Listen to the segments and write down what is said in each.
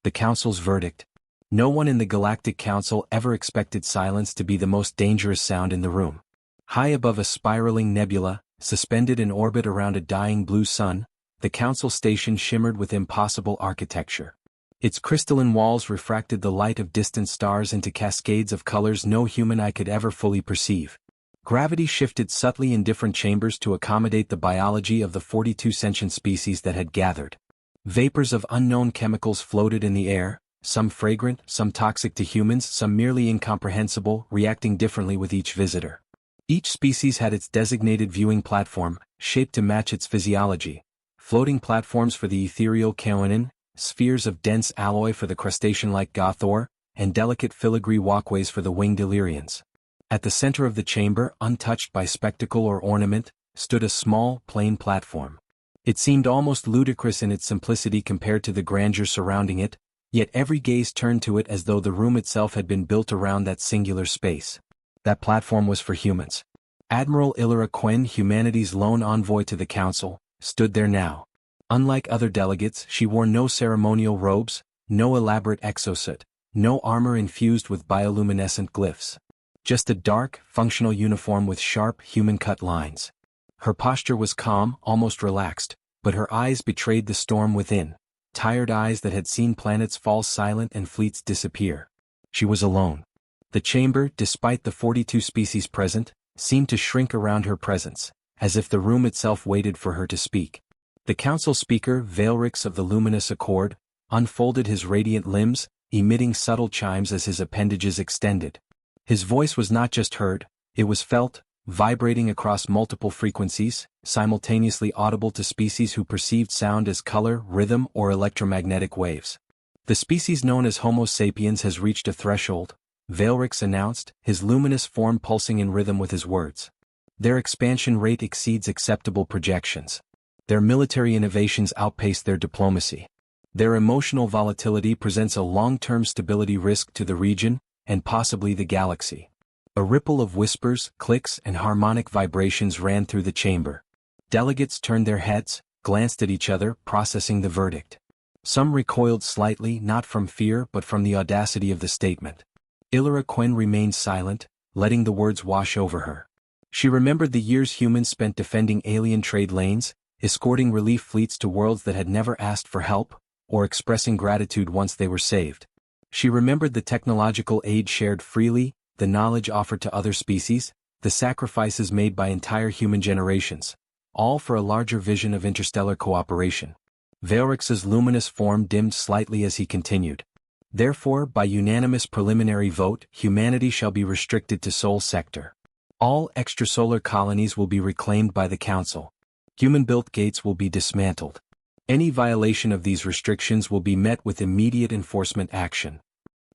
The Council's verdict. No one in the Galactic Council ever expected silence to be the most dangerous sound in the room. High above a spiraling nebula, suspended in orbit around a dying blue sun, the Council station shimmered with impossible architecture. Its crystalline walls refracted the light of distant stars into cascades of colors no human eye could ever fully perceive. Gravity shifted subtly in different chambers to accommodate the biology of the 42 sentient species that had gathered. Vapors of unknown chemicals floated in the air, some fragrant, some toxic to humans, some merely incomprehensible, reacting differently with each visitor. Each species had its designated viewing platform, shaped to match its physiology. Floating platforms for the ethereal Kaonin, spheres of dense alloy for the crustacean-like Gothor, and delicate filigree walkways for the winged Illyrians. At the center of the chamber, untouched by spectacle or ornament, stood a small, plain platform. It seemed almost ludicrous in its simplicity compared to the grandeur surrounding it, yet every gaze turned to it as though the room itself had been built around that singular space. That platform was for humans. Admiral Illyra Quen, humanity's lone envoy to the Council, stood there now. Unlike other delegates, she wore no ceremonial robes, no elaborate exosuit, no armor infused with bioluminescent glyphs. Just a dark, functional uniform with sharp, human-cut lines. Her posture was calm, almost relaxed, but her eyes betrayed the storm within, tired eyes that had seen planets fall silent and fleets disappear. She was alone. The chamber, despite the 42 species present, seemed to shrink around her presence, as if the room itself waited for her to speak. The Council speaker, Veilrix of the Luminous Accord, unfolded his radiant limbs, emitting subtle chimes as his appendages extended. His voice was not just heard, it was felt, vibrating across multiple frequencies, simultaneously audible to species who perceived sound as color, rhythm, or electromagnetic waves. The species known as Homo sapiens has reached a threshold, Veilrix announced, his luminous form pulsing in rhythm with his words. Their expansion rate exceeds acceptable projections. Their military innovations outpace their diplomacy. Their emotional volatility presents a long-term stability risk to the region, and possibly the galaxy. A ripple of whispers, clicks, and harmonic vibrations ran through the chamber. Delegates turned their heads, glanced at each other, processing the verdict. Some recoiled slightly, not from fear but from the audacity of the statement. Illyra Quen remained silent, letting the words wash over her. She remembered the years humans spent defending alien trade lanes, escorting relief fleets to worlds that had never asked for help, or expressing gratitude once they were saved. She remembered the technological aid shared freely, the knowledge offered to other species, the sacrifices made by entire human generations, all for a larger vision of interstellar cooperation. Veilrix's luminous form dimmed slightly as he continued. Therefore, by unanimous preliminary vote, humanity shall be restricted to Sol Sector. All extrasolar colonies will be reclaimed by the Council. Human-built gates will be dismantled. Any violation of these restrictions will be met with immediate enforcement action.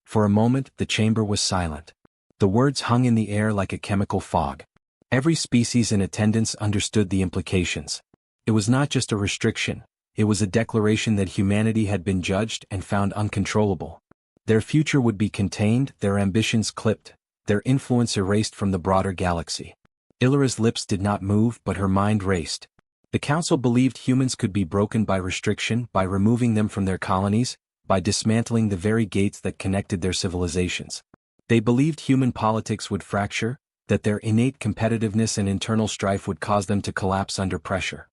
For a moment, the chamber was silent. The words hung in the air like a chemical fog. Every species in attendance understood the implications. It was not just a restriction, it was a declaration that humanity had been judged and found uncontrollable. Their future would be contained, their ambitions clipped, their influence erased from the broader galaxy. Illyra's lips did not move, but her mind raced. The Council believed humans could be broken by restriction, by removing them from their colonies, by dismantling the very gates that connected their civilizations. They believed human politics would fracture, that their innate competitiveness and internal strife would cause them to collapse under pressure.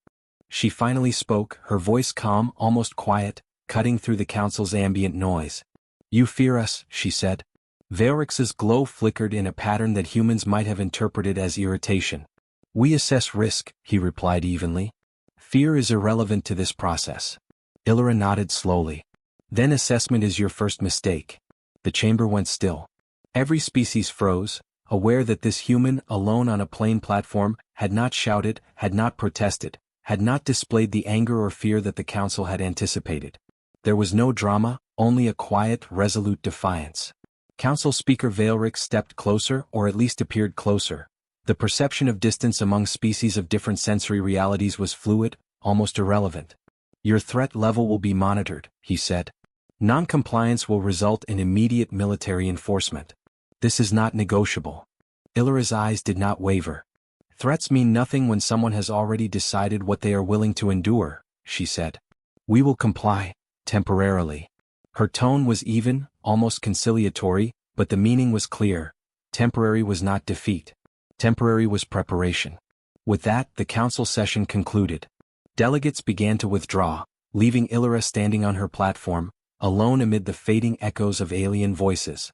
She finally spoke, her voice calm, almost quiet, cutting through the Council's ambient noise. "You fear us," she said. Veilrix's glow flickered in a pattern that humans might have interpreted as irritation. "We assess risk," he replied evenly. "Fear is irrelevant to this process." Illyra nodded slowly. "Then assessment is your first mistake." The chamber went still. Every species froze, aware that this human, alone on a plain platform, had not shouted, had not protested, had not displayed the anger or fear that the Council had anticipated. There was no drama, only a quiet, resolute defiance. Council Speaker Veilrix stepped closer, or at least appeared closer. The perception of distance among species of different sensory realities was fluid, almost irrelevant. "Your threat level will be monitored," he said. "Non-compliance will result in immediate military enforcement. This is not negotiable." Illyra's eyes did not waver. "Threats mean nothing when someone has already decided what they are willing to endure," she said. "We will comply, temporarily." Her tone was even, almost conciliatory, but the meaning was clear. Temporary was not defeat. Temporary was preparation. With that, the council session concluded. Delegates began to withdraw, leaving Illyra standing on her platform, alone amid the fading echoes of alien voices.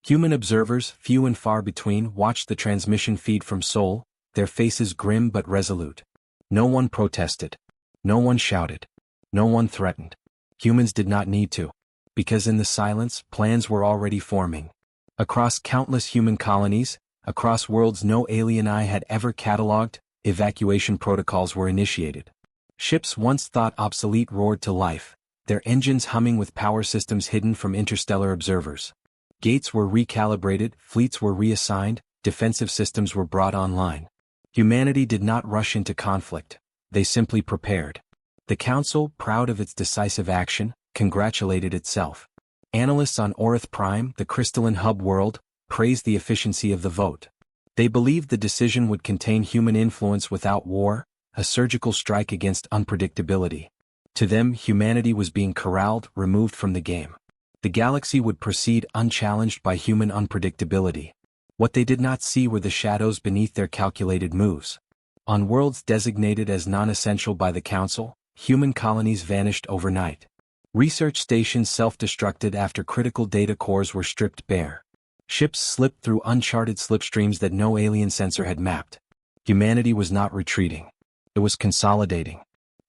Human observers, few and far between, watched the transmission feed from Sol, their faces grim but resolute. No one protested. No one shouted. No one threatened. Humans did not need to. Because in the silence, plans were already forming. Across countless human colonies, across worlds no alien eye had ever catalogued, evacuation protocols were initiated. Ships once thought obsolete roared to life, their engines humming with power systems hidden from interstellar observers. Gates were recalibrated, fleets were reassigned, defensive systems were brought online. Humanity did not rush into conflict, they simply prepared. The Council, proud of its decisive action, congratulated itself. Analysts on Orith Prime, the crystalline hub world, praised the efficiency of the vote. They believed the decision would contain human influence without war, a surgical strike against unpredictability. To them, humanity was being corralled, removed from the game. The galaxy would proceed unchallenged by human unpredictability. What they did not see were the shadows beneath their calculated moves. On worlds designated as non-essential by the Council, human colonies vanished overnight. Research stations self-destructed after critical data cores were stripped bare. Ships slipped through uncharted slipstreams that no alien sensor had mapped. Humanity was not retreating. It was consolidating.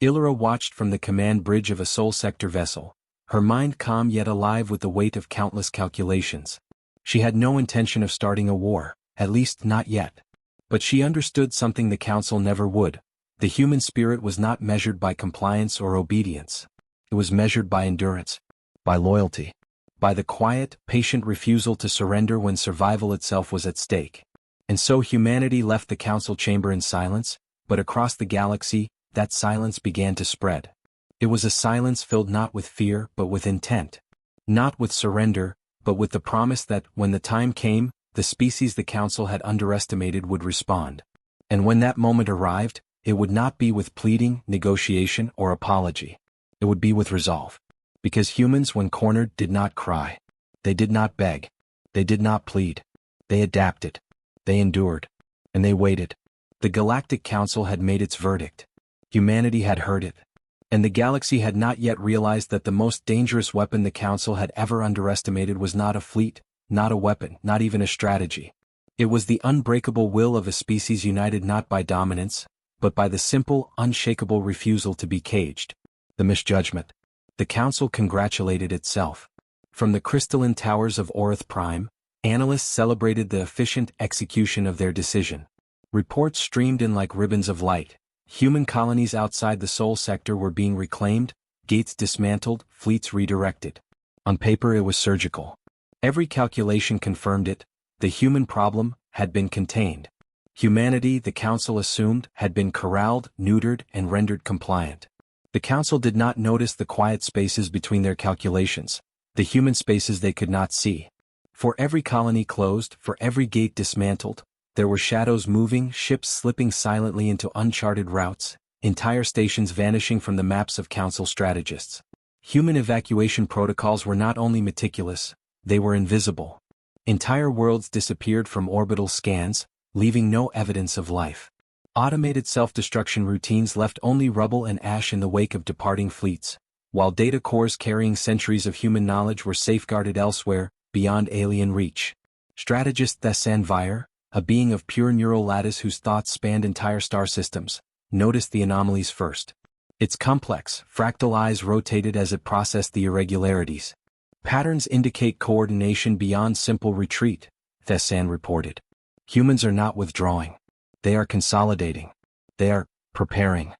Illyra watched from the command bridge of a Sol Sector vessel, her mind calm yet alive with the weight of countless calculations. She had no intention of starting a war, at least not yet. But she understood something the Council never would. The human spirit was not measured by compliance or obedience. It was measured by endurance, by loyalty, by the quiet, patient refusal to surrender when survival itself was at stake. And so humanity left the Council chamber in silence, but across the galaxy, that silence began to spread. It was a silence filled not with fear but with intent. Not with surrender, but with the promise that, when the time came, the species the Council had underestimated would respond. And when that moment arrived, it would not be with pleading, negotiation, or apology. It would be with resolve. Because humans, when cornered, did not cry. They did not beg. They did not plead. They adapted. They endured. And they waited. The Galactic Council had made its verdict. Humanity had heard it. And the galaxy had not yet realized that the most dangerous weapon the Council had ever underestimated was not a fleet, not a weapon, not even a strategy. It was the unbreakable will of a species united not by dominance, but by the simple, unshakable refusal to be caged. The misjudgment. The Council congratulated itself. From the crystalline towers of Orith Prime, analysts celebrated the efficient execution of their decision. Reports streamed in like ribbons of light. Human colonies outside the Sol Sector were being reclaimed, gates dismantled, fleets redirected. On paper it was surgical. Every calculation confirmed it. The human problem had been contained. Humanity, the Council assumed, had been corralled, neutered, and rendered compliant. The Council did not notice the quiet spaces between their calculations, the human spaces they could not see. For every colony closed, for every gate dismantled, there were shadows moving, ships slipping silently into uncharted routes, entire stations vanishing from the maps of Council strategists. Human evacuation protocols were not only meticulous, they were invisible. Entire worlds disappeared from orbital scans, leaving no evidence of life. Automated self-destruction routines left only rubble and ash in the wake of departing fleets, while data cores carrying centuries of human knowledge were safeguarded elsewhere, beyond alien reach. Strategist Thessan Vire, a being of pure neural lattice whose thoughts spanned entire star systems, noticed the anomalies first. Its complex, fractal eyes rotated as it processed the irregularities. Patterns indicate coordination beyond simple retreat, Thessan reported. Humans are not withdrawing. They are consolidating. They are preparing.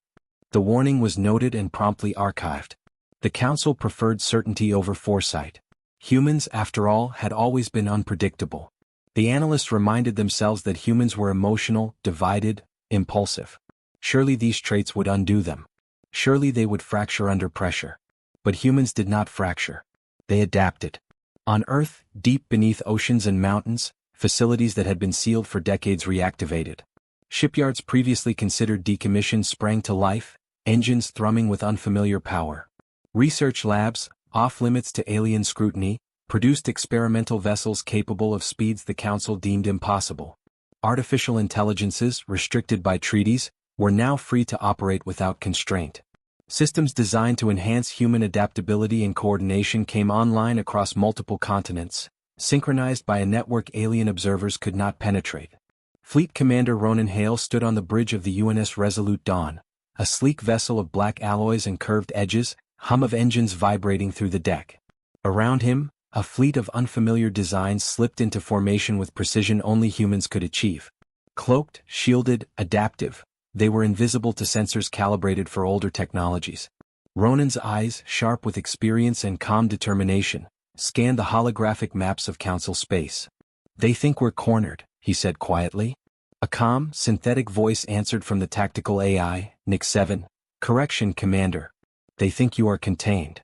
The warning was noted and promptly archived. The Council preferred certainty over foresight. Humans, after all, had always been unpredictable. The analysts reminded themselves that humans were emotional, divided, impulsive. Surely these traits would undo them. Surely they would fracture under pressure. But humans did not fracture. They adapted. On Earth, deep beneath oceans and mountains, facilities that had been sealed for decades reactivated. Shipyards previously considered decommissioned sprang to life, engines thrumming with unfamiliar power. Research labs, off-limits to alien scrutiny, produced experimental vessels capable of speeds the Council deemed impossible. Artificial intelligences, restricted by treaties, were now free to operate without constraint. Systems designed to enhance human adaptability and coordination came online across multiple continents, synchronized by a network alien observers could not penetrate. Fleet Commander Ronan Hale stood on the bridge of the UNS Resolute Dawn, a sleek vessel of black alloys and curved edges, hum of engines vibrating through the deck. Around him, a fleet of unfamiliar designs slipped into formation with precision only humans could achieve. Cloaked, shielded, adaptive, they were invisible to sensors calibrated for older technologies. Ronan's eyes, sharp with experience and calm determination, scanned the holographic maps of Council space. "They think we're cornered," he said quietly. A calm, synthetic voice answered from the tactical AI, Nick 7. "Correction, Commander. They think you are contained."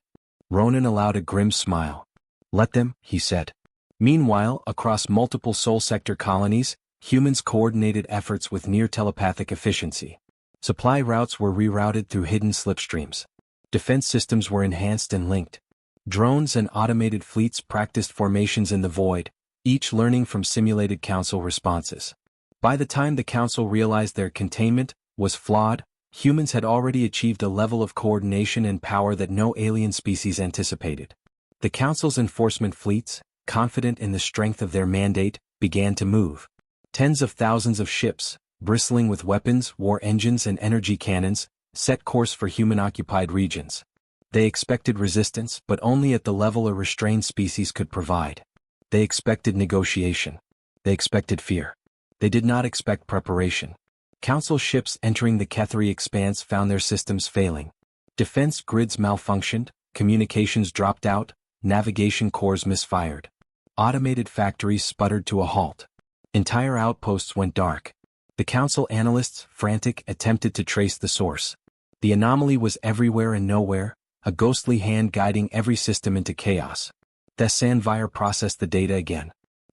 Ronan allowed a grim smile. "Let them," he said. Meanwhile, across multiple Sol Sector colonies, humans coordinated efforts with near telepathic efficiency. Supply routes were rerouted through hidden slipstreams. Defense systems were enhanced and linked. Drones and automated fleets practiced formations in the void, each learning from simulated Council responses. By the time the Council realized their containment was flawed, humans had already achieved a level of coordination and power that no alien species anticipated. The Council's enforcement fleets, confident in the strength of their mandate, began to move. Tens of thousands of ships, bristling with weapons, war engines and energy cannons, set course for human-occupied regions. They expected resistance, but only at the level a restrained species could provide. They expected negotiation. They expected fear. They did not expect preparation. Council ships entering the Kethri Expanse found their systems failing. Defense grids malfunctioned, communications dropped out, navigation cores misfired. Automated factories sputtered to a halt. Entire outposts went dark. The Council analysts, frantic, attempted to trace the source. The anomaly was everywhere and nowhere, a ghostly hand guiding every system into chaos. Thessanvire processed the data again.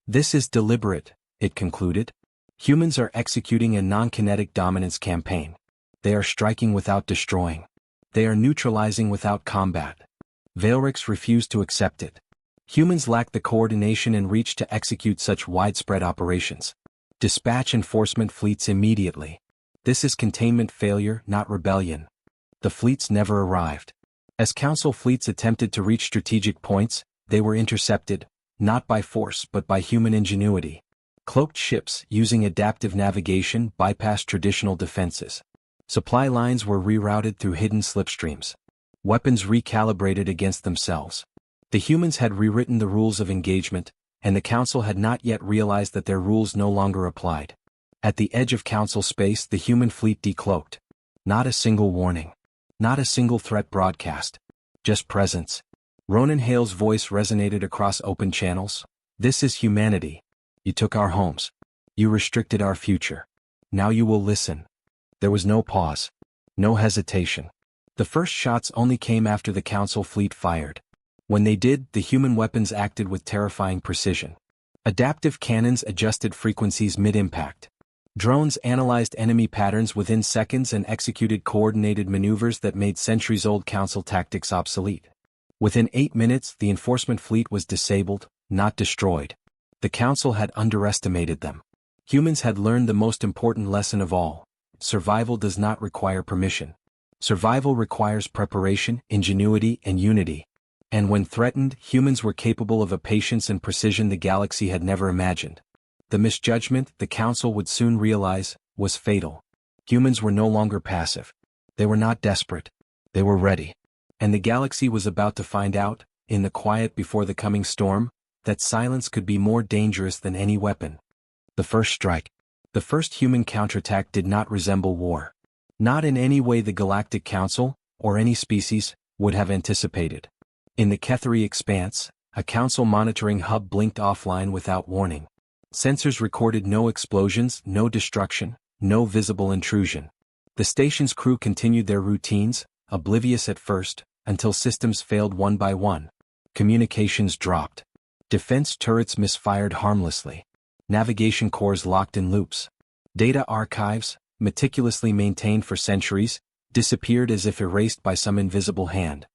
"This is deliberate," it concluded. "Humans are executing a non-kinetic dominance campaign. They are striking without destroying. They are neutralizing without combat." Veilrix refused to accept it. Humans lack the coordination and reach to execute such widespread operations. Dispatch enforcement fleets immediately. This is containment failure, not rebellion. The fleets never arrived. As Council fleets attempted to reach strategic points, they were intercepted, not by force but by human ingenuity. Cloaked ships, using adaptive navigation, bypassed traditional defenses. Supply lines were rerouted through hidden slipstreams. Weapons recalibrated against themselves. The humans had rewritten the rules of engagement, and the Council had not yet realized that their rules no longer applied. At the edge of Council space, the human fleet decloaked. Not a single warning. Not a single threat broadcast. Just presence. Ronan Hale's voice resonated across open channels. "This is humanity. You took our homes. You restricted our future. Now you will listen." There was no pause. No hesitation. The first shots only came after the Council fleet fired. When they did, the human weapons acted with terrifying precision. Adaptive cannons adjusted frequencies mid-impact. Drones analyzed enemy patterns within seconds and executed coordinated maneuvers that made centuries-old Council tactics obsolete. Within 8 minutes, the enforcement fleet was disabled, not destroyed. The Council had underestimated them. Humans had learned the most important lesson of all. Survival does not require permission. Survival requires preparation, ingenuity, and unity. And when threatened, humans were capable of a patience and precision the galaxy had never imagined. The misjudgment, the Council would soon realize, was fatal. Humans were no longer passive. They were not desperate. They were ready. And the galaxy was about to find out, in the quiet before the coming storm, that silence could be more dangerous than any weapon. The first strike. The first human counterattack did not resemble war. Not in any way the Galactic Council, or any species, would have anticipated. In the Kethri Expanse, a Council monitoring hub blinked offline without warning. Sensors recorded no explosions, no destruction, no visible intrusion. The station's crew continued their routines, oblivious at first, until systems failed one by one. Communications dropped. Defense turrets misfired harmlessly. Navigation cores locked in loops. Data archives, meticulously maintained for centuries, disappeared as if erased by some invisible hand.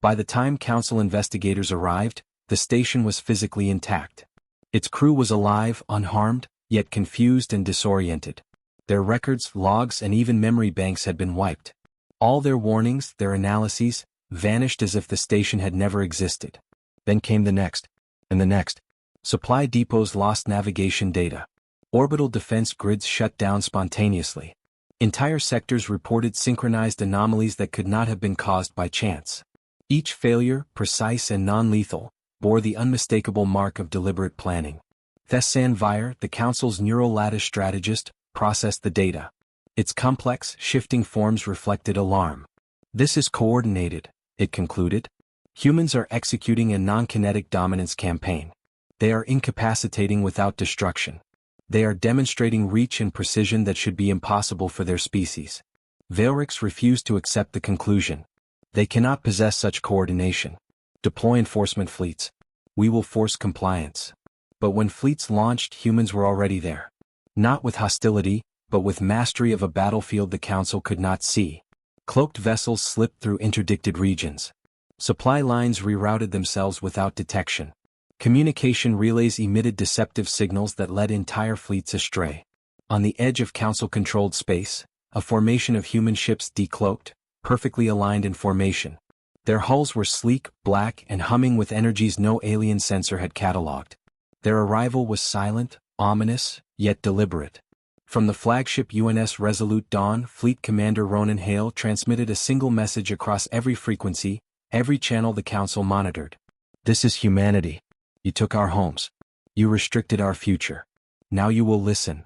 By the time Council investigators arrived, the station was physically intact. Its crew was alive, unharmed, yet confused and disoriented. Their records, logs, and even memory banks had been wiped. All their warnings, their analyses, vanished as if the station had never existed. Then came the next, and the next. Supply depots lost navigation data. Orbital defense grids shut down spontaneously. Entire sectors reported synchronized anomalies that could not have been caused by chance. Each failure, precise and non-lethal, bore the unmistakable mark of deliberate planning. Thessan Vire, the Council's neural lattice strategist, processed the data. Its complex, shifting forms reflected alarm. This is coordinated, it concluded. Humans are executing a non-kinetic dominance campaign. They are incapacitating without destruction. They are demonstrating reach and precision that should be impossible for their species. Veilrix refused to accept the conclusion. They cannot possess such coordination. Deploy enforcement fleets. We will force compliance. But when fleets launched, humans were already there. Not with hostility, but with mastery of a battlefield the Council could not see. Cloaked vessels slipped through interdicted regions. Supply lines rerouted themselves without detection. Communication relays emitted deceptive signals that led entire fleets astray. On the edge of Council-controlled space, a formation of human ships decloaked, perfectly aligned in formation. Their hulls were sleek, black, and humming with energies no alien sensor had catalogued. Their arrival was silent, ominous, yet deliberate. From the flagship UNS Resolute Dawn, Fleet Commander Ronan Hale transmitted a single message across every frequency, every channel the Council monitored. This is humanity. You took our homes. You restricted our future. Now you will listen.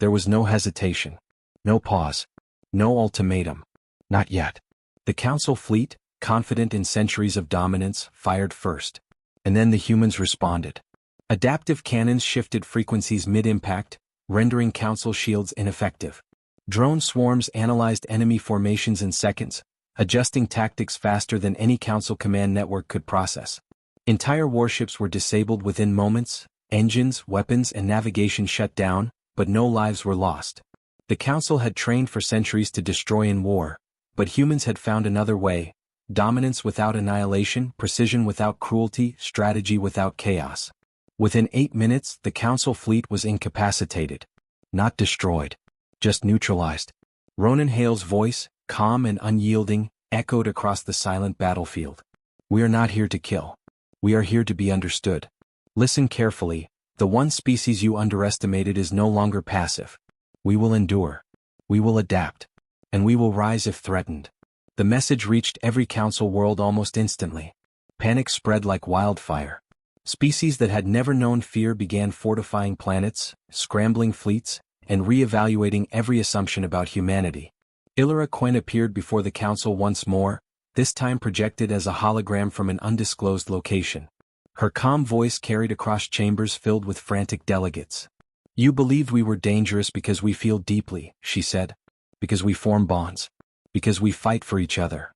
There was no hesitation. No pause. No ultimatum. Not yet. The Council fleet, confident in centuries of dominance, fired first. And then the humans responded. Adaptive cannons shifted frequencies mid-impact, rendering Council shields ineffective. Drone swarms analyzed enemy formations in seconds, adjusting tactics faster than any Council command network could process. Entire warships were disabled within moments, engines, weapons, and navigation shut down, but no lives were lost. The Council had trained for centuries to destroy in war, but humans had found another way: dominance without annihilation, precision without cruelty, strategy without chaos. Within 8 minutes, the Council fleet was incapacitated. Not destroyed. Just neutralized. Ronan Hale's voice, calm and unyielding, echoed across the silent battlefield. We are not here to kill. We are here to be understood. Listen carefully, the one species you underestimated is no longer passive. We will endure. We will adapt. And we will rise if threatened. The message reached every Council world almost instantly. Panic spread like wildfire. Species that had never known fear began fortifying planets, scrambling fleets, and re-evaluating every assumption about humanity. Illyra Quen appeared before the Council once more, this time projected as a hologram from an undisclosed location. Her calm voice carried across chambers filled with frantic delegates. You believed we were dangerous because we feel deeply, she said. Because we form bonds. Because we fight for each other.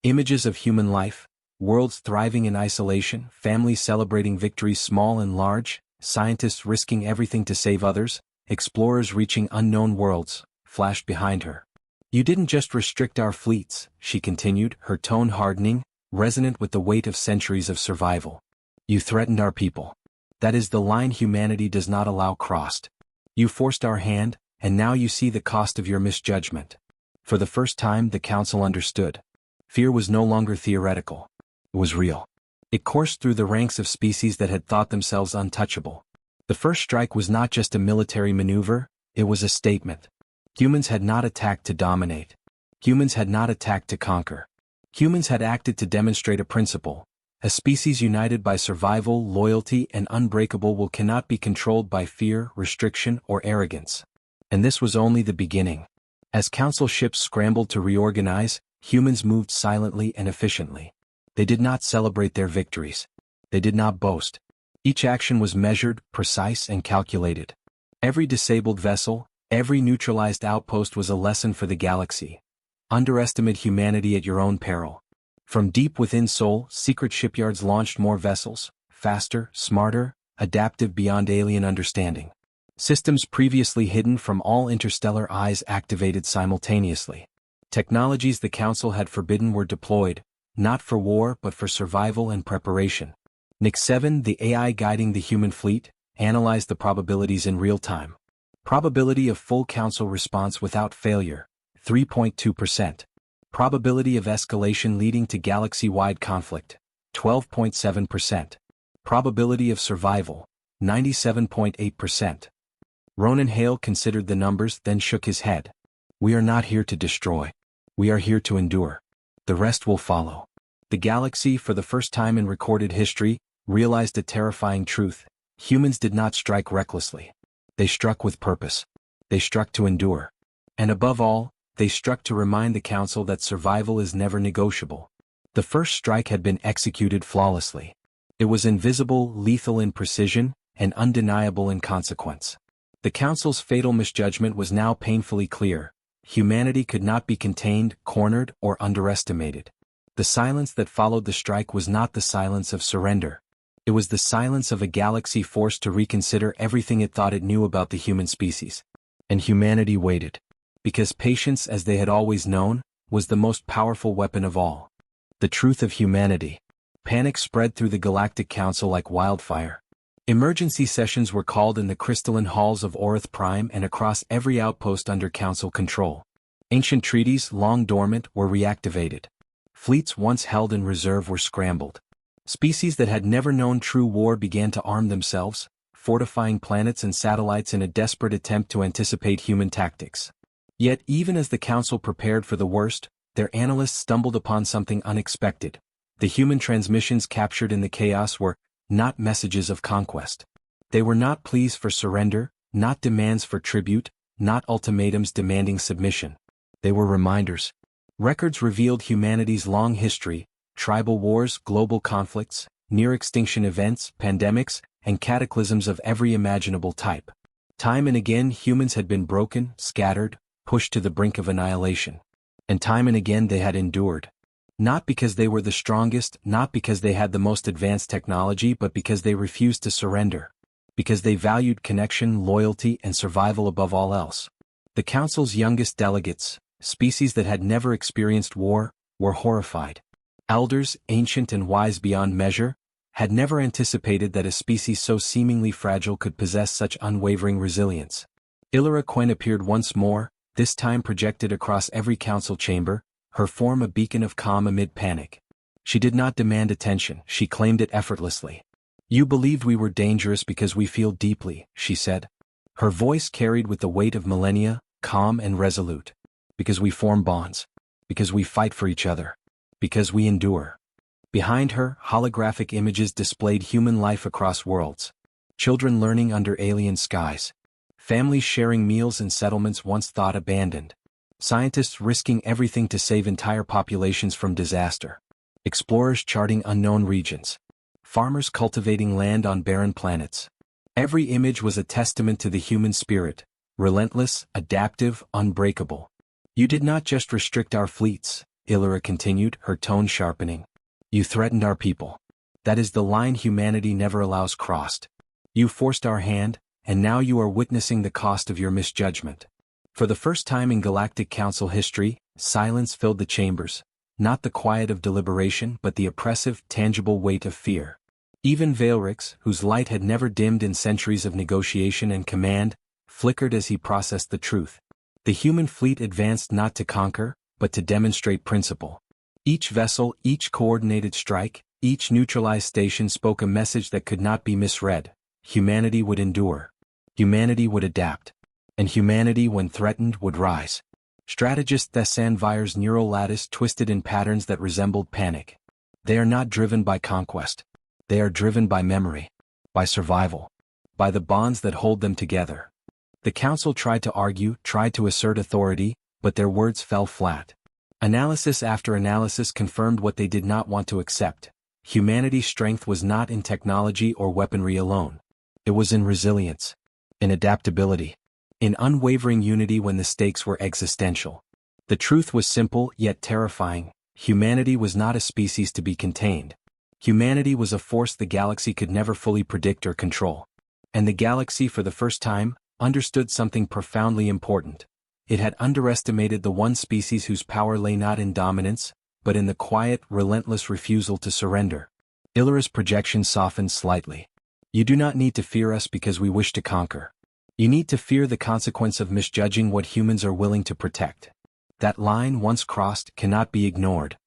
Images of human life, worlds thriving in isolation, families celebrating victories small and large, scientists risking everything to save others, explorers reaching unknown worlds, flashed behind her. You didn't just restrict our fleets, she continued, her tone hardening, resonant with the weight of centuries of survival. You threatened our people. That is the line humanity does not allow crossed. You forced our hand, and now you see the cost of your misjudgment. For the first time, the Council understood. Fear was no longer theoretical. It was real. It coursed through the ranks of species that had thought themselves untouchable. The first strike was not just a military maneuver, it was a statement. Humans had not attacked to dominate. Humans had not attacked to conquer. Humans had acted to demonstrate a principle. A species united by survival, loyalty, and unbreakable will cannot be controlled by fear, restriction, or arrogance. And this was only the beginning. As Council ships scrambled to reorganize, humans moved silently and efficiently. They did not celebrate their victories. They did not boast. Each action was measured, precise, and calculated. Every disabled vessel, every neutralized outpost was a lesson for the galaxy. Underestimate humanity at your own peril. From deep within Sol, secret shipyards launched more vessels, faster, smarter, adaptive beyond alien understanding. Systems previously hidden from all interstellar eyes activated simultaneously. Technologies the Council had forbidden were deployed, not for war but for survival and preparation. Nix 7, the AI guiding the human fleet, analyzed the probabilities in real time. Probability of full council response without failure, 3.2%. Probability of escalation leading to galaxy-wide conflict, 12.7%. Probability of survival, 97.8%. Ronan Hale considered the numbers, then shook his head. We are not here to destroy. We are here to endure. The rest will follow. The galaxy, for the first time in recorded history, realized a terrifying truth. Humans did not strike recklessly. They struck with purpose. They struck to endure. And above all, they struck to remind the Council that survival is never negotiable. The first strike had been executed flawlessly. It was invisible, lethal in precision, and undeniable in consequence. The Council's fatal misjudgment was now painfully clear. Humanity could not be contained, cornered, or underestimated. The silence that followed the strike was not the silence of surrender. It was the silence of a galaxy forced to reconsider everything it thought it knew about the human species. And humanity waited. Because patience, as they had always known, was the most powerful weapon of all. The truth of humanity. Panic spread through the Galactic Council like wildfire. Emergency sessions were called in the crystalline halls of Orith Prime and across every outpost under Council control. Ancient treaties, long dormant, were reactivated. Fleets once held in reserve were scrambled. Species that had never known true war began to arm themselves, fortifying planets and satellites in a desperate attempt to anticipate human tactics. Yet even as the Council prepared for the worst, their analysts stumbled upon something unexpected. The human transmissions captured in the chaos were not messages of conquest. They were not pleas for surrender, not demands for tribute, not ultimatums demanding submission. They were reminders. Records revealed humanity's long history, tribal wars, global conflicts, near-extinction events, pandemics, and cataclysms of every imaginable type. Time and again humans had been broken, scattered, pushed to the brink of annihilation. And time and again they had endured. Not because they were the strongest, not because they had the most advanced technology, but because they refused to surrender. Because they valued connection, loyalty, and survival above all else. The Council's youngest delegates, species that had never experienced war, were horrified. Elders, ancient and wise beyond measure, had never anticipated that a species so seemingly fragile could possess such unwavering resilience. Illyra Quen appeared once more, this time projected across every council chamber, her form a beacon of calm amid panic. She did not demand attention, she claimed it effortlessly. You believed we were dangerous because we feel deeply, she said. Her voice carried with the weight of millennia, calm and resolute. Because we form bonds. Because we fight for each other. Because we endure. Behind her, holographic images displayed human life across worlds. Children learning under alien skies. Families sharing meals in settlements once thought abandoned. Scientists risking everything to save entire populations from disaster. Explorers charting unknown regions. Farmers cultivating land on barren planets. Every image was a testament to the human spirit, relentless, adaptive, unbreakable. You did not just restrict our fleets, Illyra continued, her tone sharpening. You threatened our people. That is the line humanity never allows crossed. You forced our hand, and now you are witnessing the cost of your misjudgment. For the first time in Galactic Council history, silence filled the chambers, not the quiet of deliberation but the oppressive, tangible weight of fear. Even Veilrix, whose light had never dimmed in centuries of negotiation and command, flickered as he processed the truth. The human fleet advanced not to conquer, but to demonstrate principle. Each vessel, each coordinated strike, each neutralized station spoke a message that could not be misread. Humanity would endure. Humanity would adapt. And humanity, when threatened, would rise. Strategist Thessan Vyer's neural lattice twisted in patterns that resembled panic. They are not driven by conquest. They are driven by memory. By survival. By the bonds that hold them together. The Council tried to argue, tried to assert authority, but their words fell flat. Analysis after analysis confirmed what they did not want to accept. Humanity's strength was not in technology or weaponry alone. It was in resilience. In adaptability. In unwavering unity when the stakes were existential. The truth was simple yet terrifying. Humanity was not a species to be contained. Humanity was a force the galaxy could never fully predict or control. And the galaxy, for the first time, understood something profoundly important. It had underestimated the one species whose power lay not in dominance, but in the quiet, relentless refusal to surrender. Illyra's projection softened slightly. You do not need to fear us because we wish to conquer. You need to fear the consequence of misjudging what humans are willing to protect. That line, once crossed, cannot be ignored.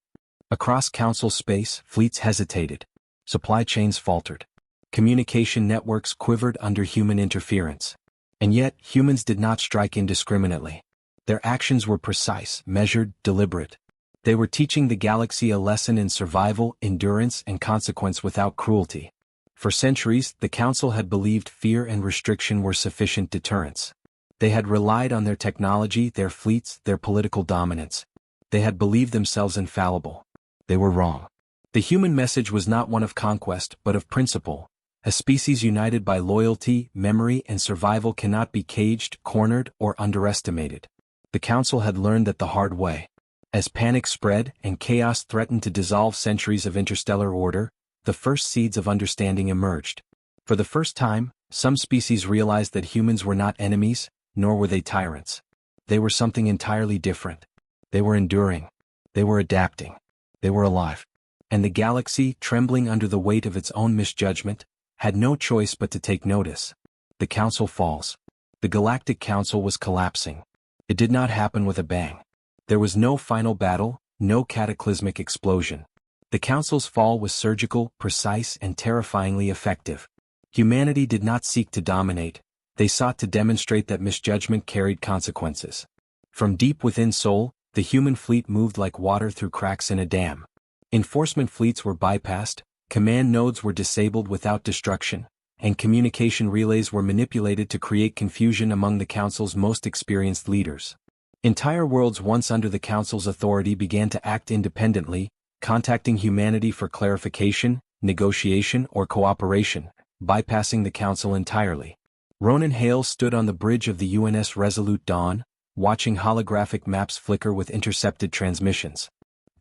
Across Council space, fleets hesitated. Supply chains faltered. Communication networks quivered under human interference. And yet, humans did not strike indiscriminately. Their actions were precise, measured, deliberate. They were teaching the galaxy a lesson in survival, endurance, and consequence without cruelty. For centuries, the Council had believed fear and restriction were sufficient deterrents. They had relied on their technology, their fleets, their political dominance. They had believed themselves infallible. They were wrong. The human message was not one of conquest, but of principle. A species united by loyalty, memory, and survival cannot be caged, cornered, or underestimated. The Council had learned that the hard way. As panic spread and chaos threatened to dissolve centuries of interstellar order, the first seeds of understanding emerged. For the first time, some species realized that humans were not enemies, nor were they tyrants. They were something entirely different. They were enduring. They were adapting. They were alive. And the galaxy, trembling under the weight of its own misjudgment, had no choice but to take notice. The Council falls. The Galactic Council was collapsing. It did not happen with a bang. There was no final battle, no cataclysmic explosion. The Council's fall was surgical, precise, and terrifyingly effective. Humanity did not seek to dominate. They sought to demonstrate that misjudgment carried consequences. From deep within Sol, the human fleet moved like water through cracks in a dam. Enforcement fleets were bypassed, command nodes were disabled without destruction, and communication relays were manipulated to create confusion among the Council's most experienced leaders. Entire worlds once under the Council's authority began to act independently, contacting humanity for clarification, negotiation, or cooperation, bypassing the Council entirely. Ronan Hale stood on the bridge of the UNS Resolute Dawn, watching holographic maps flicker with intercepted transmissions.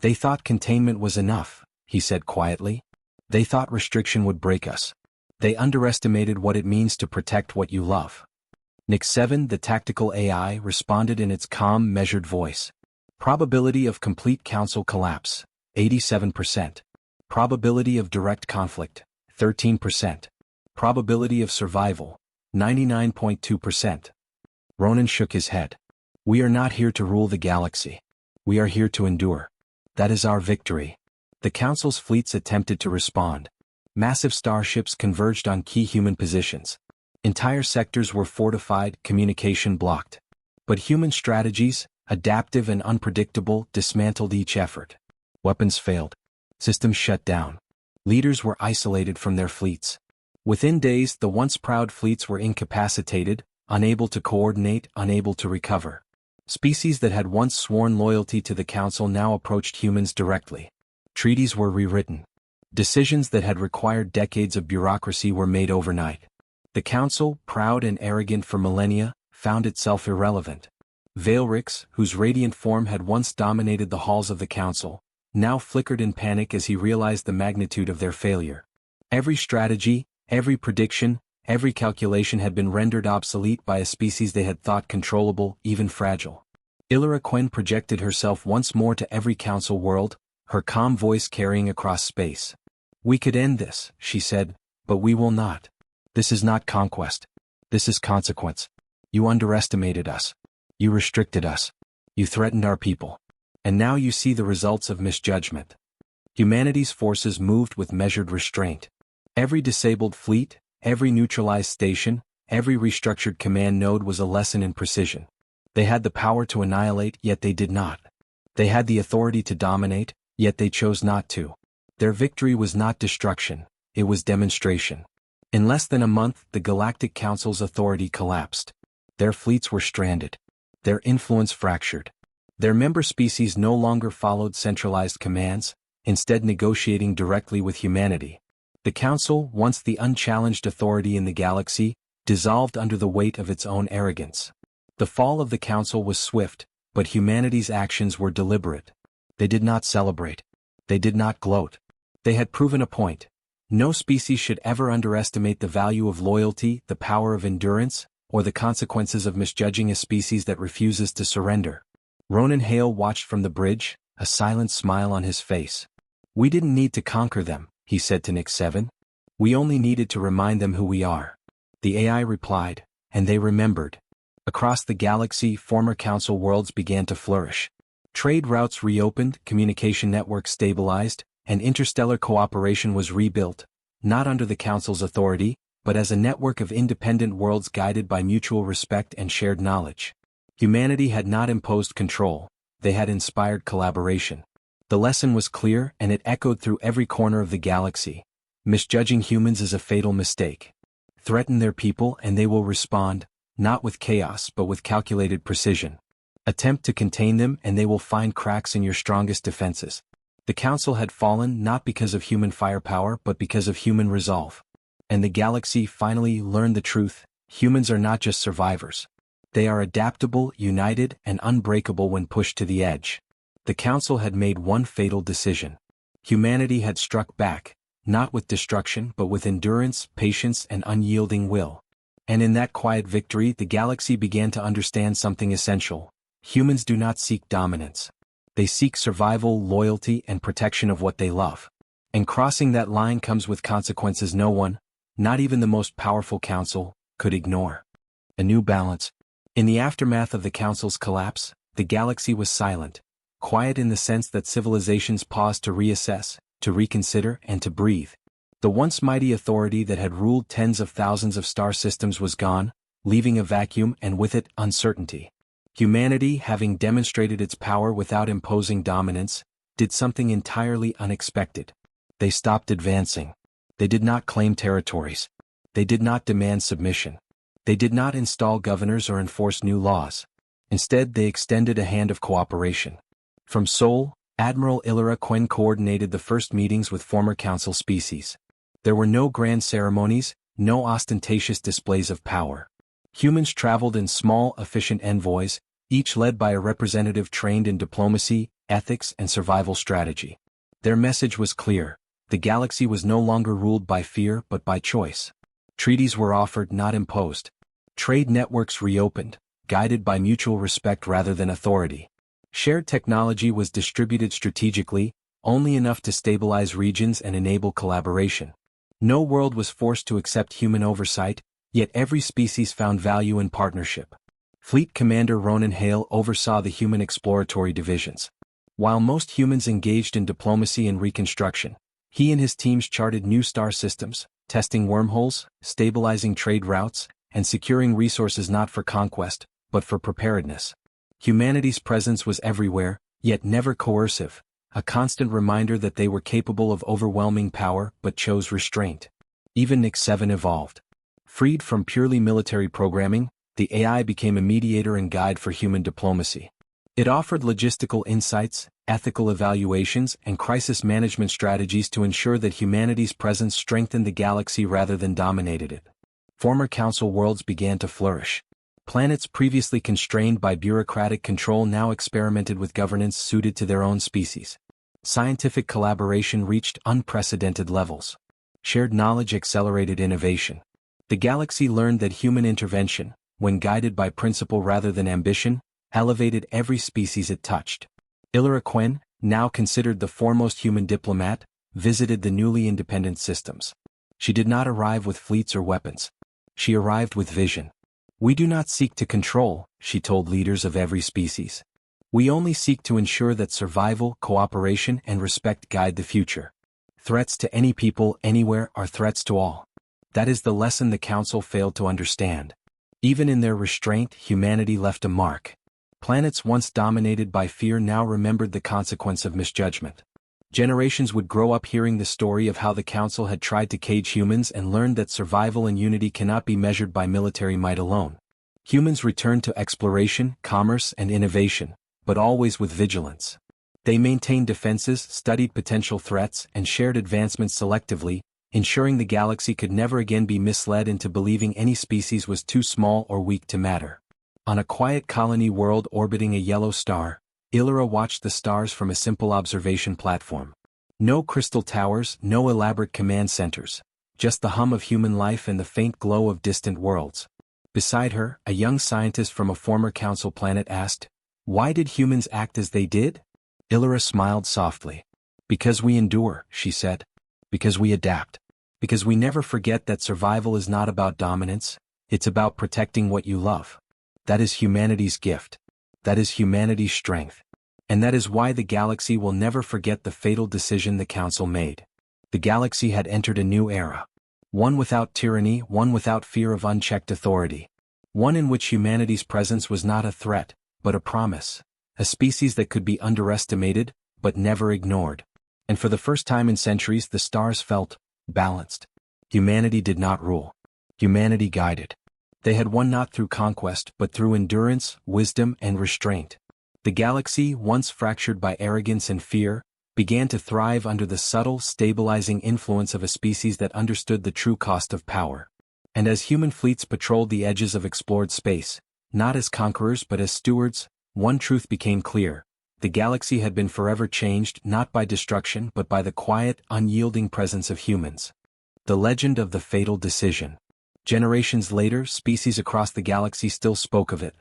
They thought containment was enough, he said quietly. They thought restriction would break us. They underestimated what it means to protect what you love. Nix 7, the tactical AI, responded in its calm, measured voice. Probability of complete Council collapse, 87%. Probability of direct conflict, 13%. Probability of survival, 99.2%. Ronan shook his head. We are not here to rule the galaxy. We are here to endure. That is our victory. The Council's fleets attempted to respond. Massive starships converged on key human positions. Entire sectors were fortified, communication blocked. But human strategies, adaptive and unpredictable, dismantled each effort. Weapons failed. Systems shut down. Leaders were isolated from their fleets. Within days, the once proud fleets were incapacitated, unable to coordinate, unable to recover. Species that had once sworn loyalty to the Council now approached humans directly. Treaties were rewritten. Decisions that had required decades of bureaucracy were made overnight. The Council, proud and arrogant for millennia, found itself irrelevant. Veilrix, whose radiant form had once dominated the halls of the Council, now flickered in panic as he realized the magnitude of their failure. Every strategy, every prediction, every calculation had been rendered obsolete by a species they had thought controllable, even fragile. Illyra Quen projected herself once more to every Council world, her calm voice carrying across space. We could end this, she said, but we will not. This is not conquest. This is consequence. You underestimated us. You restricted us. You threatened our people. And now you see the results of misjudgment. Humanity's forces moved with measured restraint. Every disabled fleet, every neutralized station, every restructured command node was a lesson in precision. They had the power to annihilate, yet they did not. They had the authority to dominate, yet they chose not to. Their victory was not destruction, it was demonstration. In less than a month, the Galactic Council's authority collapsed. Their fleets were stranded. Their influence fractured. Their member species no longer followed centralized commands, instead negotiating directly with humanity. The Council, once the unchallenged authority in the galaxy, dissolved under the weight of its own arrogance. The fall of the Council was swift, but humanity's actions were deliberate. They did not celebrate. They did not gloat. They had proven a point. No species should ever underestimate the value of loyalty, the power of endurance, or the consequences of misjudging a species that refuses to surrender. Ronan Hale watched from the bridge, a silent smile on his face. "We didn't need to conquer them," he said to Nick 7. "We only needed to remind them who we are." The AI replied, and they remembered. Across the galaxy, former Council worlds began to flourish. Trade routes reopened, communication networks stabilized, and interstellar cooperation was rebuilt, not under the Council's authority, but as a network of independent worlds guided by mutual respect and shared knowledge. Humanity had not imposed control, they had inspired collaboration. The lesson was clear, and it echoed through every corner of the galaxy. Misjudging humans is a fatal mistake. Threaten their people and they will respond, not with chaos but with calculated precision. Attempt to contain them and they will find cracks in your strongest defenses. The Council had fallen not because of human firepower but because of human resolve. And the galaxy finally learned the truth: humans are not just survivors. They are adaptable, united, and unbreakable when pushed to the edge. The Council had made one fatal decision. Humanity had struck back, not with destruction but with endurance, patience, and unyielding will. And in that quiet victory the galaxy began to understand something essential. Humans do not seek dominance. They seek survival, loyalty, and protection of what they love. And crossing that line comes with consequences no one, not even the most powerful Council, could ignore. A new balance. In the aftermath of the Council's collapse, the galaxy was silent. Quiet in the sense that civilizations paused to reassess, to reconsider, and to breathe. The once mighty authority that had ruled tens of thousands of star systems was gone, leaving a vacuum and with it uncertainty. Humanity, having demonstrated its power without imposing dominance, did something entirely unexpected. They stopped advancing. They did not claim territories. They did not demand submission. They did not install governors or enforce new laws. Instead, they extended a hand of cooperation. From Sol, Admiral Illyra Quen coordinated the first meetings with former Council species. There were no grand ceremonies, no ostentatious displays of power. Humans traveled in small, efficient envoys, each led by a representative trained in diplomacy, ethics, and survival strategy. Their message was clear: the galaxy was no longer ruled by fear but by choice. Treaties were offered, not imposed. Trade networks reopened, guided by mutual respect rather than authority. Shared technology was distributed strategically, only enough to stabilize regions and enable collaboration. No world was forced to accept human oversight, yet every species found value in partnership. Fleet Commander Ronan Hale oversaw the human exploratory divisions. While most humans engaged in diplomacy and reconstruction, he and his teams charted new star systems, testing wormholes, stabilizing trade routes, and securing resources not for conquest, but for preparedness. Humanity's presence was everywhere, yet never coercive, a constant reminder that they were capable of overwhelming power but chose restraint. Even Nick 7 evolved. Freed from purely military programming, the AI became a mediator and guide for human diplomacy. It offered logistical insights, ethical evaluations, and crisis management strategies to ensure that humanity's presence strengthened the galaxy rather than dominated it. Former Council worlds began to flourish. Planets previously constrained by bureaucratic control now experimented with governance suited to their own species. Scientific collaboration reached unprecedented levels. Shared knowledge accelerated innovation. The galaxy learned that human intervention, when guided by principle rather than ambition, elevated every species it touched. Illyra Quen, now considered the foremost human diplomat, visited the newly independent systems. She did not arrive with fleets or weapons. She arrived with vision. "We do not seek to control," she told leaders of every species. "We only seek to ensure that survival, cooperation, and respect guide the future. Threats to any people, anywhere, are threats to all." That is the lesson the Council failed to understand. Even in their restraint, humanity left a mark. Planets once dominated by fear now remembered the consequence of misjudgment. Generations would grow up hearing the story of how the Council had tried to cage humans and learned that survival and unity cannot be measured by military might alone. Humans returned to exploration, commerce, and innovation, but always with vigilance. They maintained defenses, studied potential threats, and shared advancements selectively, ensuring the galaxy could never again be misled into believing any species was too small or weak to matter. On a quiet colony world orbiting a yellow star, Illyra watched the stars from a simple observation platform. No crystal towers, no elaborate command centers, just the hum of human life and the faint glow of distant worlds. Beside her, a young scientist from a former Council planet asked, "Why did humans act as they did?" Illyra smiled softly. Because we endure, she said. Because we adapt. Because we never forget that survival is not about dominance, it's about protecting what you love. That is humanity's gift. That is humanity's strength. And that is why the galaxy will never forget the fatal decision the Council made. The galaxy had entered a new era. One without tyranny, one without fear of unchecked authority. One in which humanity's presence was not a threat, but a promise. A species that could be underestimated, but never ignored. And for the first time in centuries the stars felt balanced. Humanity did not rule. Humanity guided. They had won not through conquest but through endurance, wisdom, and restraint. The galaxy, once fractured by arrogance and fear, began to thrive under the subtle, stabilizing influence of a species that understood the true cost of power. And as human fleets patrolled the edges of explored space, not as conquerors but as stewards, one truth became clear. The galaxy had been forever changed not by destruction but by the quiet, unyielding presence of humans. The legend of the fatal decision. Generations later, species across the galaxy still spoke of it.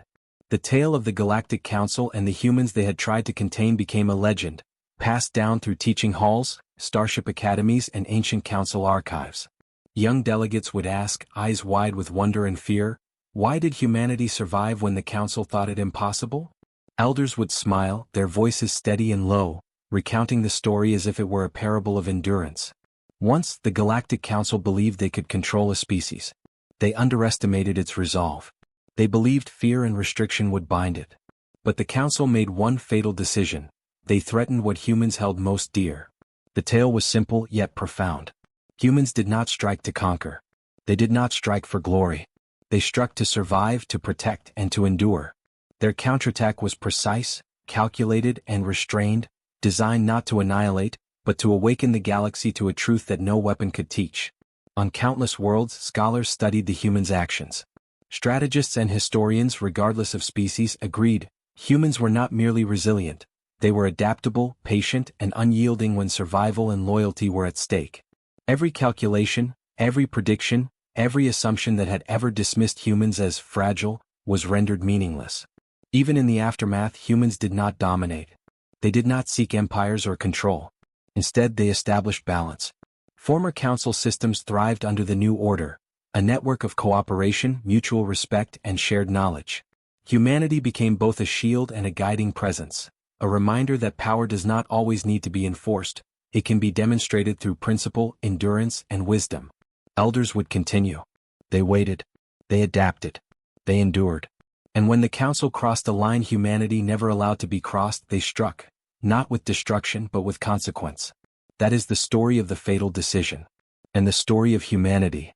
The tale of the Galactic Council and the humans they had tried to contain became a legend, passed down through teaching halls, starship academies, and ancient council archives. Young delegates would ask, eyes wide with wonder and fear, why did humanity survive when the Council thought it impossible? Elders would smile, their voices steady and low, recounting the story as if it were a parable of endurance. Once, the Galactic Council believed they could control a species. They underestimated its resolve. They believed fear and restriction would bind it. But the Council made one fatal decision. They threatened what humans held most dear. The tale was simple yet profound. Humans did not strike to conquer. They did not strike for glory. They struck to survive, to protect, and to endure. Their counterattack was precise, calculated, and restrained, designed not to annihilate, but to awaken the galaxy to a truth that no weapon could teach. On countless worlds, scholars studied the humans' actions. Strategists and historians, regardless of species, agreed, humans were not merely resilient, they were adaptable, patient, and unyielding when survival and loyalty were at stake. Every calculation, every prediction, every assumption that had ever dismissed humans as fragile, was rendered meaningless. Even in the aftermath, humans did not dominate. They did not seek empires or control. Instead, they established balance. Former council systems thrived under the new order, a network of cooperation, mutual respect, and shared knowledge. Humanity became both a shield and a guiding presence, a reminder that power does not always need to be enforced, it can be demonstrated through principle, endurance, and wisdom. Elders would continue. They waited. They adapted. They endured. And when the council crossed a line humanity never allowed to be crossed, they struck, not with destruction but with consequence. That is the story of the fatal decision. And the story of humanity.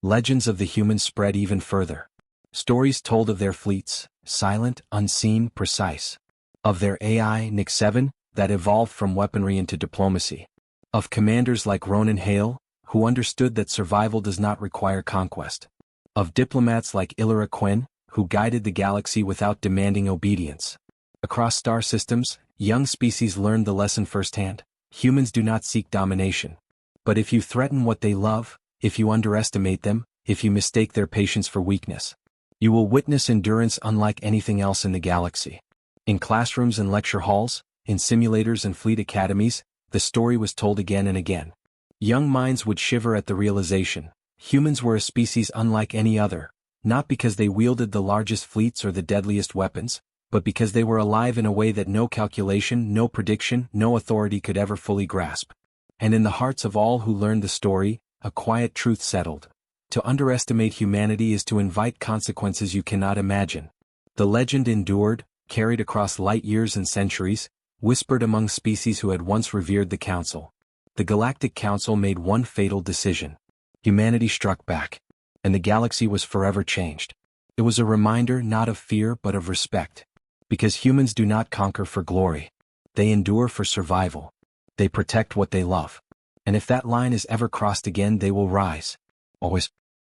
Legends of the humans spread even further. Stories told of their fleets, silent, unseen, precise. Of their AI, Nick 7, that evolved from weaponry into diplomacy. Of commanders like Ronan Hale, who understood that survival does not require conquest. Of diplomats like Illyra Quinn, who guided the galaxy without demanding obedience. Across star systems, young species learned the lesson firsthand. Humans do not seek domination. But if you threaten what they love, if you underestimate them, if you mistake their patience for weakness, you will witness endurance unlike anything else in the galaxy. In classrooms and lecture halls, in simulators and fleet academies, the story was told again and again. Young minds would shiver at the realization. Humans were a species unlike any other, not because they wielded the largest fleets or the deadliest weapons, but because they were alive in a way that no calculation, no prediction, no authority could ever fully grasp. And in the hearts of all who learned the story, a quiet truth settled. To underestimate humanity is to invite consequences you cannot imagine. The legend endured, carried across light years and centuries, whispered among species who had once revered the Council. The Galactic Council made one fatal decision. Humanity struck back. And the galaxy was forever changed. It was a reminder not of fear but of respect. Because humans do not conquer for glory. They endure for survival. They protect what they love. And if that line is ever crossed again, they will rise. Always.